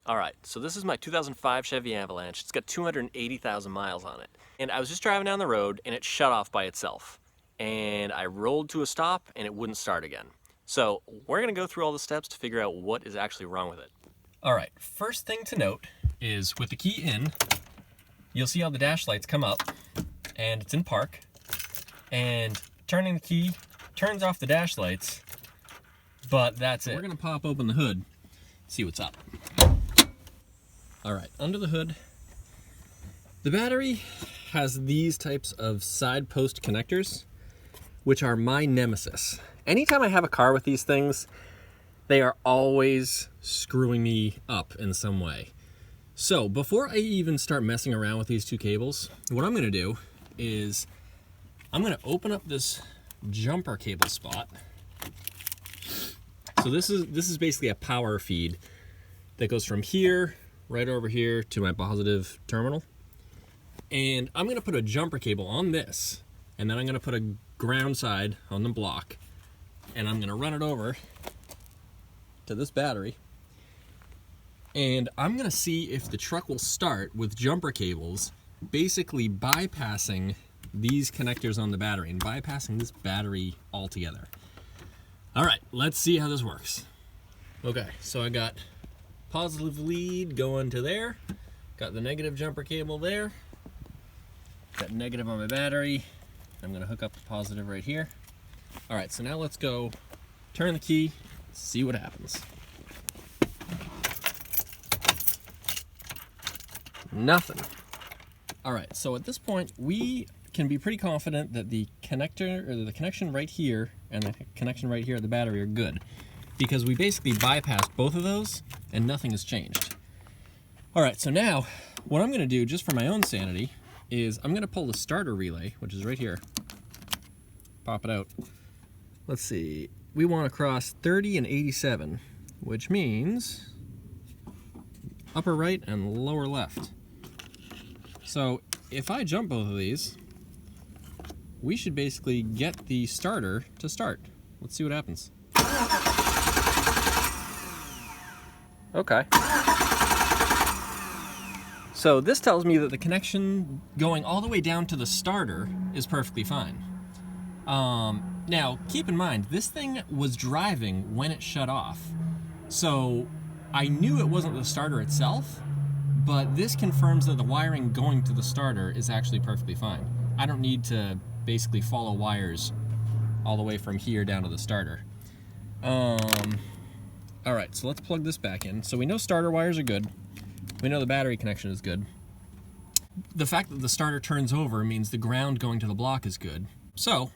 Alright, so this is my 2005 Chevy Avalanche. It's got 280,000 miles on it. And I was just driving down the road and it shut off by itself. And I rolled to a stop and it wouldn't start again. So we're gonna go through all the steps to figure out what is actually wrong with it. Alright, first thing to note is with the key in, you'll see how the dash lights come up and it's in park. And turning the key turns off the dash lights, but that's it. We're gonna pop open the hood, see what's up. Alright, under the hood, the battery has these types of side post connectors, which are my nemesis. Anytime I have a car with these things, they are always screwing me up in some way. So before I even start messing around with these two cables, what I'm gonna do is I'm gonna open up this jumper cable spot. So this is basically a power feed that goes from here right over here to my positive terminal. And I'm gonna put a jumper cable on this, and then I'm gonna put a ground side on the block, and I'm gonna run it over to this battery. And I'm gonna see if the truck will start with jumper cables, basically bypassing these connectors on the battery and bypassing this battery altogether. All right, let's see how this works. Okay, so I got positive lead going to there, got the negative jumper cable there, got negative on my battery. I'm gonna hook up the positive right here. All right, so now let's go turn the key, see what happens. Nothing. All right, so at this point, we can be pretty confident that the connector, or the connection right here and the connection right here at the battery are good, because we basically bypassed both of those and nothing has changed. All right, so now what I'm gonna do, just for my own sanity, is I'm gonna pull the starter relay, which is right here, pop it out. Let's see, we want to cross 30 and 87, which means upper right and lower left. So if I jump both of these, we should basically get the starter to start. Let's see what happens. Okay. So this tells me that the connection going all the way down to the starter is perfectly fine. Now, keep in mind, this thing was driving when it shut off. So I knew it wasn't the starter itself, but this confirms that the wiring going to the starter is actually perfectly fine. I don't need to basically follow wires all the way from here down to the starter. All right, so let's plug this back in. So we know starter wires are good. We know the battery connection is good. The fact that the starter turns over means the ground going to the block is good. So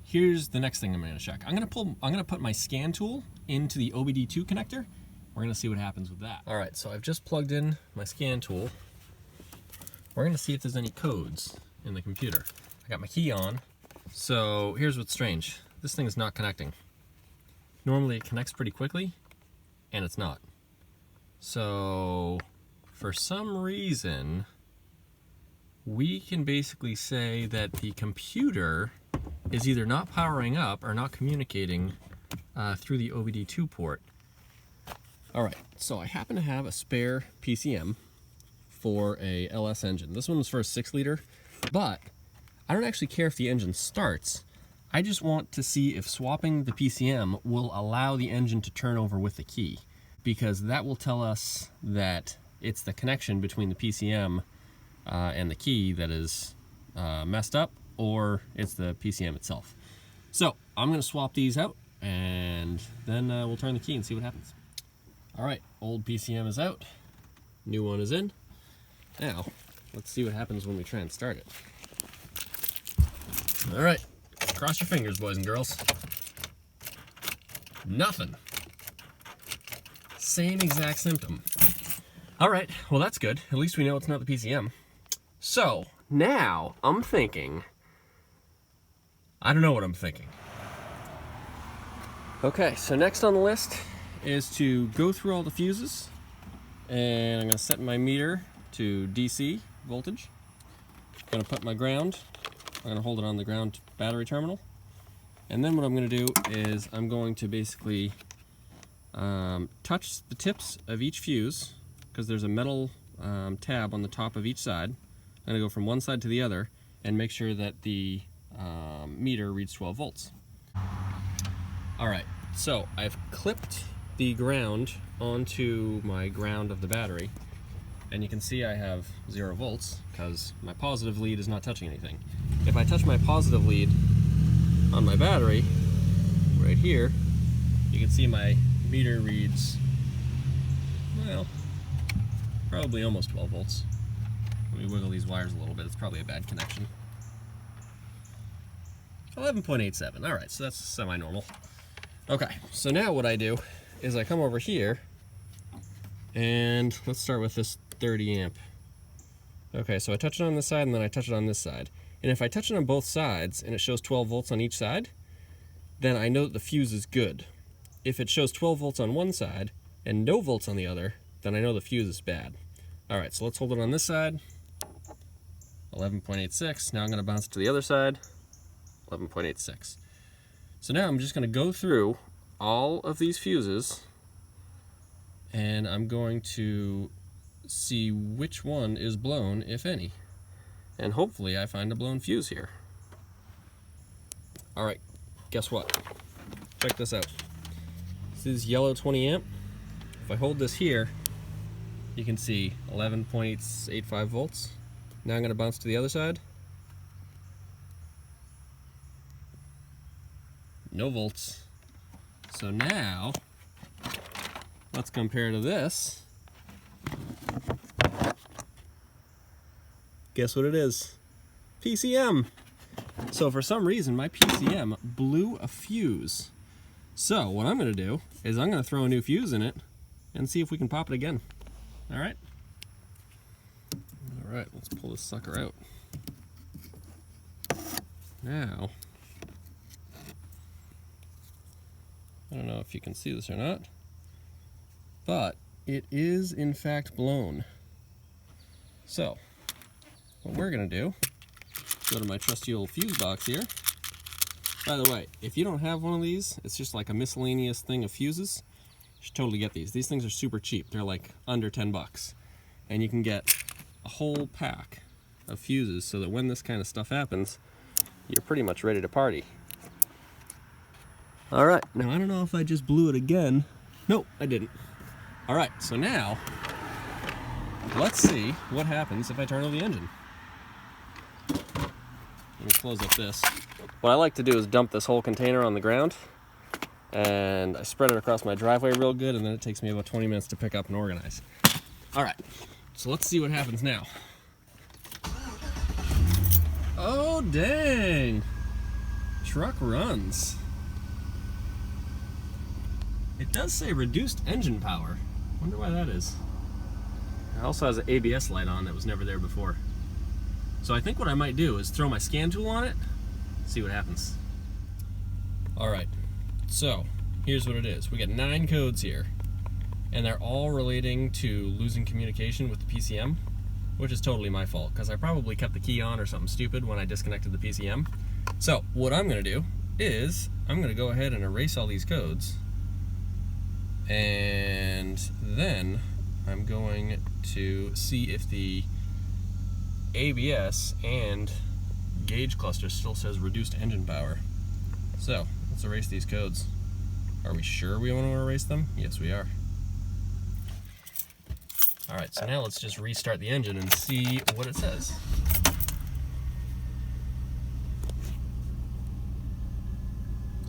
here's the next thing I'm gonna check. I'm gonna put my scan tool into the OBD2 connector. We're gonna see what happens with that. All right, so I've just plugged in my scan tool. We're gonna see if there's any codes in the computer. I got my key on. So here's what's strange. This thing is not connecting. Normally it connects pretty quickly, and it's not. So for some reason, we can basically say that the computer is either not powering up or not communicating through the OBD2 port. All right, so I happen to have a spare PCM for a LS engine. This one was for a 6-liter, but I don't actually care if the engine starts. I just want to see if swapping the PCM will allow the engine to turn over with the key, because that will tell us that it's the connection between the PCM and the key that is messed up, or it's the PCM itself. So I'm gonna swap these out, and then we'll turn the key and see what happens. All right, old PCM is out, new one is in. Now, let's see what happens when we try and start it. All right, cross your fingers, boys and girls. Nothing. Same exact symptom. All right, well that's good. At least we know it's not the PCM. So, now I'm thinking, I don't know what I'm thinking. Okay, so next on the list is to go through all the fuses, and I'm gonna set my meter to DC voltage. I'm gonna put my ground, I'm gonna hold it on the ground battery terminal, and then what I'm gonna do is I'm going to basically touch the tips of each fuse because there's a metal tab on the top of each side. I'm going to go from one side to the other and make sure that the meter reads 12 volts. Alright, so I've clipped the ground onto my ground of the battery, and you can see I have 0 volts because my positive lead is not touching anything. If I touch my positive lead on my battery, right here, you can see my meter reads, well, probably almost 12 volts. Let me wiggle these wires a little bit, it's probably a bad connection. 11.87, alright, so that's semi-normal. Okay, so now what I do is I come over here, and let's start with this 30 amp. Okay, so I touch it on this side, and then I touch it on this side. And if I touch it on both sides, and it shows 12 volts on each side, then I know that the fuse is good. If it shows 12 volts on one side, and no volts on the other, then I know the fuse is bad. Alright, so let's hold it on this side. 11.86. Now I'm going to bounce it to the other side. 11.86. So now I'm just going to go through all of these fuses, and I'm going to see which one is blown, if any. And hopefully I find a blown fuse here. Alright, guess what? Check this out. This is yellow 20 amp. If I hold this here, you can see 11.85 volts. Now I'm going to bounce to the other side. No volts. So now, let's compare to this. Guess what it is? PCM. So for some reason, my PCM blew a fuse. So what I'm going to do is I'm going to throw a new fuse in it and see if we can pop it again. All right? All right, let's pull this sucker out. Now, I don't know if you can see this or not, but it is in fact blown. So, what we're going to do, go to my trusty old fuse box here. By the way, if you don't have one of these, it's just like a miscellaneous thing of fuses, you should totally get these. These things are super cheap. They're like under 10 bucks. And you can get a whole pack of fuses so that when this kind of stuff happens, you're pretty much ready to party. Alright, now I don't know if I just blew it again. Nope, I didn't. Alright, so now, let's see what happens if I turn on the engine. Let me close up this. What I like to do is dump this whole container on the ground, and I spread it across my driveway real good, and then it takes me about 20 minutes to pick up and organize. Alright, so let's see what happens now. Oh, dang! Truck runs. It does say reduced engine power. Wonder why that is. It also has an ABS light on that was never there before. So I think what I might do is throw my scan tool on it, see what happens. Alright, so here's what it is. We got 9 codes here, and they're all relating to losing communication with the PCM, which is totally my fault, because I probably kept the key on or something stupid when I disconnected the PCM. So what I'm going to do is I'm going to go ahead and erase all these codes, and then I'm going to see if the ABS and gauge cluster still says reduced engine power. So let's erase these codes. Are we sure we want to erase them? Yes, we are. Alright, so now let's just restart the engine and see what it says.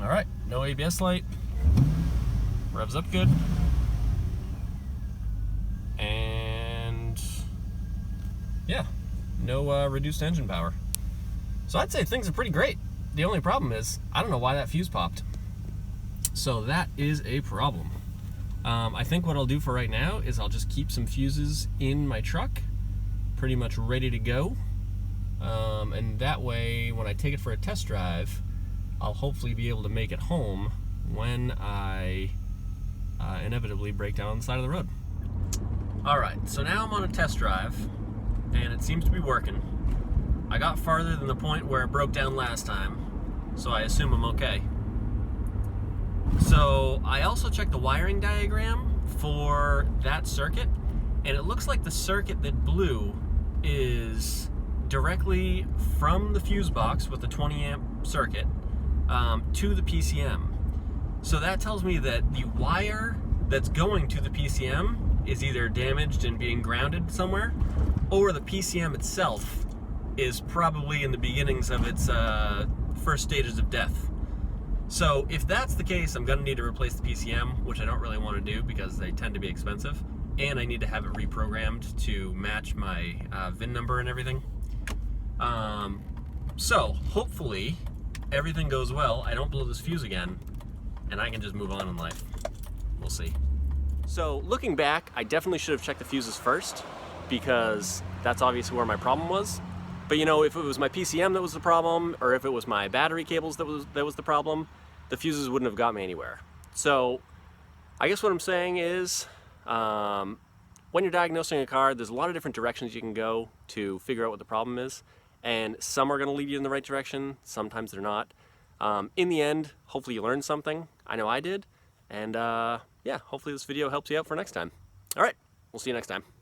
Alright, no ABS light. Revs up good. And yeah, no reduced engine power. So I'd say things are pretty great. The only problem is, I don't know why that fuse popped. So that is a problem. I think what I'll do for right now is I'll just keep some fuses in my truck, pretty much ready to go. And that way, when I take it for a test drive, I'll hopefully be able to make it home when I inevitably break down on the side of the road. Alright, so now I'm on a test drive, and it seems to be working. I got farther than the point where it broke down last time, so I assume I'm okay. So I also checked the wiring diagram for that circuit, and it looks like the circuit that blew is directly from the fuse box with the 20 amp circuit to the PCM. So that tells me that the wire that's going to the PCM is either damaged and being grounded somewhere, or the PCM itself is probably in the beginnings of its first stages of death. So if that's the case, I'm going to need to replace the PCM, which I don't really want to do because they tend to be expensive, and I need to have it reprogrammed to match my VIN number and everything. So hopefully everything goes well, I don't blow this fuse again, and I can just move on in life. We'll see. So looking back, I definitely should have checked the fuses first, because that's obviously where my problem was. But you know, if it was my PCM that was the problem, or if it was my battery cables that was the problem, the fuses wouldn't have got me anywhere. So I guess what I'm saying is, when you're diagnosing a car, there's a lot of different directions you can go to figure out what the problem is, and some are going to lead you in the right direction, sometimes they're not. In the end, hopefully you learned something. I know I did, and yeah, hopefully this video helps you out for next time. All right, we'll see you next time.